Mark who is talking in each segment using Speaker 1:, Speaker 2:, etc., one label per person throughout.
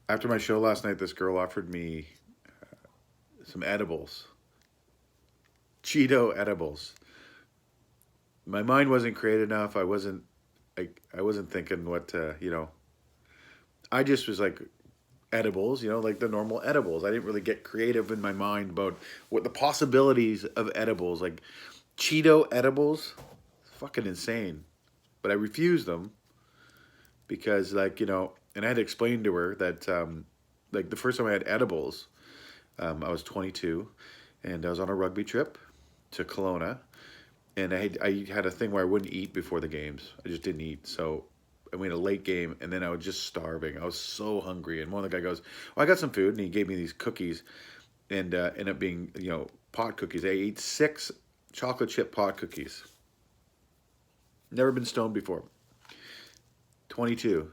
Speaker 1: After my show last night, this girl offered me some edibles, Cheeto edibles. My mind wasn't creative enough. I wasn't thinking what to, I just was like edibles, like the normal edibles. I didn't really get creative in my mind about what the possibilities of edibles, like Cheeto edibles. Fucking insane. But I refused them because, and I had to explain to her that, like, the first time I had edibles, I was 22, and I was on a rugby trip to Kelowna, and I had a thing where I wouldn't eat before the games. I just didn't eat. So I went a late game, and then I was just starving. I was so hungry, and one of the guy goes, "Well, I got some food," and he gave me these cookies, and ended up being pot cookies. I ate 6 chocolate chip pot cookies. Never been stoned before. 22.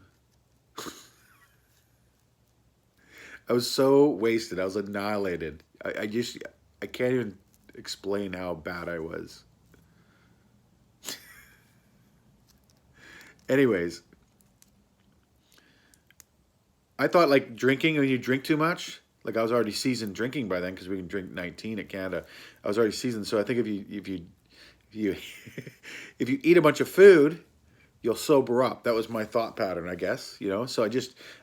Speaker 1: I was so wasted. I was annihilated. I can't even explain how bad I was. Anyways, I thought like drinking when you drink too much. Like I was already seasoned drinking by then because we can drink 19 at Canada. I was already seasoned, so I think if you if you eat a bunch of food, you'll sober up. That was my thought pattern, I guess. So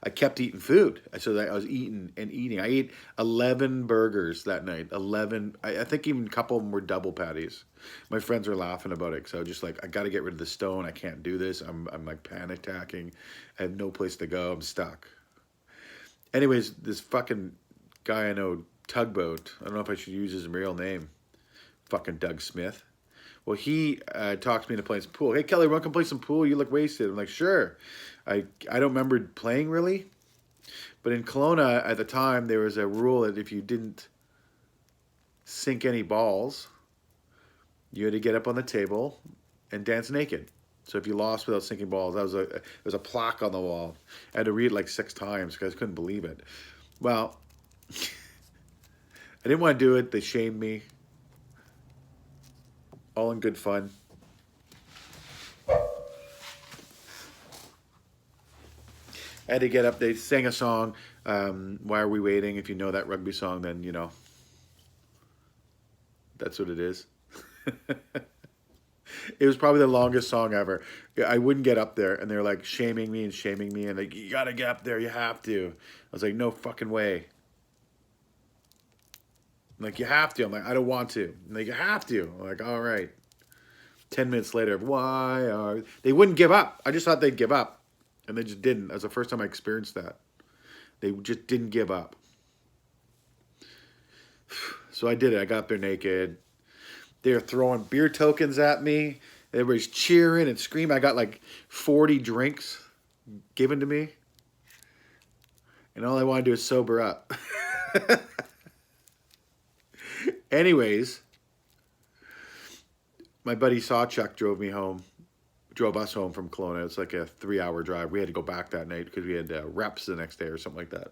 Speaker 1: I kept eating food. So that I was eating and eating. I ate 11 burgers that night. 11. I think even a couple of them were double patties. My friends were laughing about it. So just like I got to get rid of the stone. I can't do this. I'm like panic attacking. I have no place to go. I'm stuck. Anyways, this fucking guy I know, Tugboat. I don't know if I should use his real name. Fucking Doug Smith. Well, he talked me into playing some pool. Hey, Kelly, want to come play some pool? You look wasted. I'm like, sure. I don't remember playing really, but in Kelowna at the time there was a rule that if you didn't sink any balls, you had to get up on the table and dance naked. So if you lost without sinking balls, there was a plaque on the wall. I had to read it like 6 times because I couldn't believe it. Well, I didn't want to do it. They shamed me. All in good fun. I had to get up. They sang a song. Why are we waiting? If you know that rugby song, then that's what it is. It was probably the longest song ever. I wouldn't get up there, and they're like shaming me, and like you gotta get up there. You have to. I was like, no fucking way. I'm like, you have to. I'm like, I don't want to. I'm like, you have to. I'm like, all right. 10 minutes later, why are they wouldn't give up? I just thought they'd give up, and they just didn't. That was the first time I experienced that. They just didn't give up. So I did it. I got up there naked. They were throwing beer tokens at me. Everybody's cheering and screaming. I got like 40 drinks given to me, and all I want to do is sober up. Anyways, my buddy Sawchuck drove us home from Kelowna. It's like a 3-hour drive. We had to go back that night because we had reps the next day or something like that.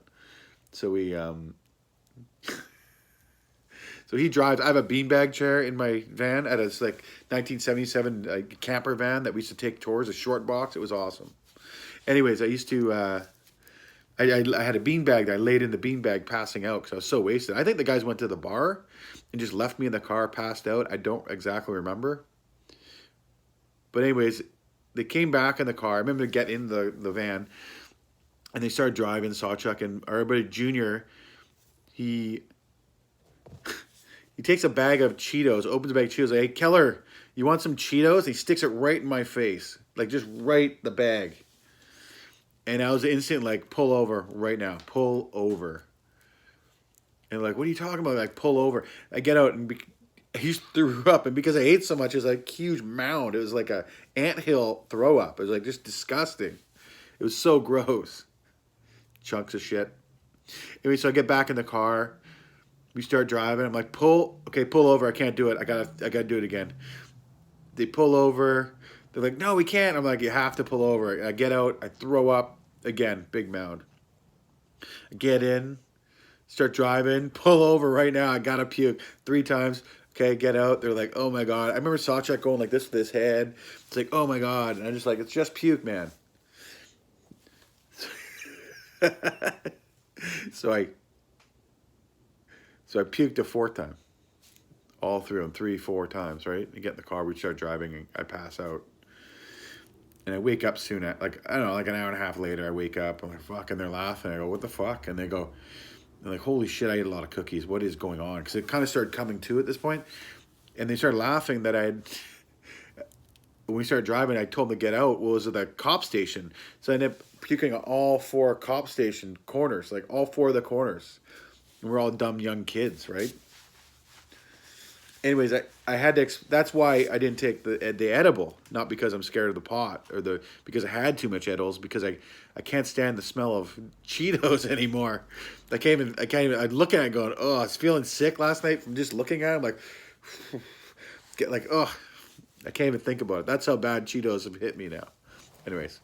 Speaker 1: So so he drives. I have a beanbag chair in my van at a like 1977 camper van that we used to take tours. A short box. It was awesome. Anyways, I used to. I had a beanbag that I laid in the beanbag passing out because I was so wasted. I think the guys went to the bar and just left me in the car passed out. I don't exactly remember. But anyways, they came back in the car. I remember to get in the van and they started driving Sawchuck and our buddy Junior. He he takes a bag of Cheetos, opens a bag of Cheetos, like, hey Keller, you want some Cheetos? And he sticks it right in my face. Like just right the bag. And I was instant like, pull over right now. Pull over. And like, what are you talking about? Like, pull over. I get out and he threw up. And because I ate so much, it was like a huge mound. It was like a anthill throw up. It was like just disgusting. It was so gross. Chunks of shit. Anyway, so I get back in the car. We start driving. I'm like, pull over. I can't do it. I gotta do it again. They pull over. They're like, no, we can't. I'm like, you have to pull over. I get out. I throw up again. Big mound. I get in. Start driving. Pull over right now. I gotta puke 3 times. Okay, get out. They're like, oh my god. I remember Sawchuck going like this with his head. It's like, oh my god. And I'm just like, it's just puke, man. So I puked a fourth time. All through them, 3, 4 times, right? I get in the car, we start driving, and I pass out. And I wake up soon at, like, I don't know, like an hour and a half later, I wake up, I'm like, fuck, and they're laughing. I go, what the fuck? And they're like, holy shit, I ate a lot of cookies. What is going on? Because it kind of started coming to at this point. And they started laughing that when we started driving, I told them to get out. Well, it was at the cop station. So I ended up puking on all 4 cop station corners, like all 4 of the corners. And we're all dumb young kids, right? Anyways, I had to. That's why I didn't take the edible, not because I'm scared of the pot or because I had too much edibles. Because I can't stand the smell of Cheetos anymore. I can't even. I'm looking at it going, oh, I was feeling sick last night from just looking at it. I'm like, get like, oh, I can't even think about it. That's how bad Cheetos have hit me now. Anyways.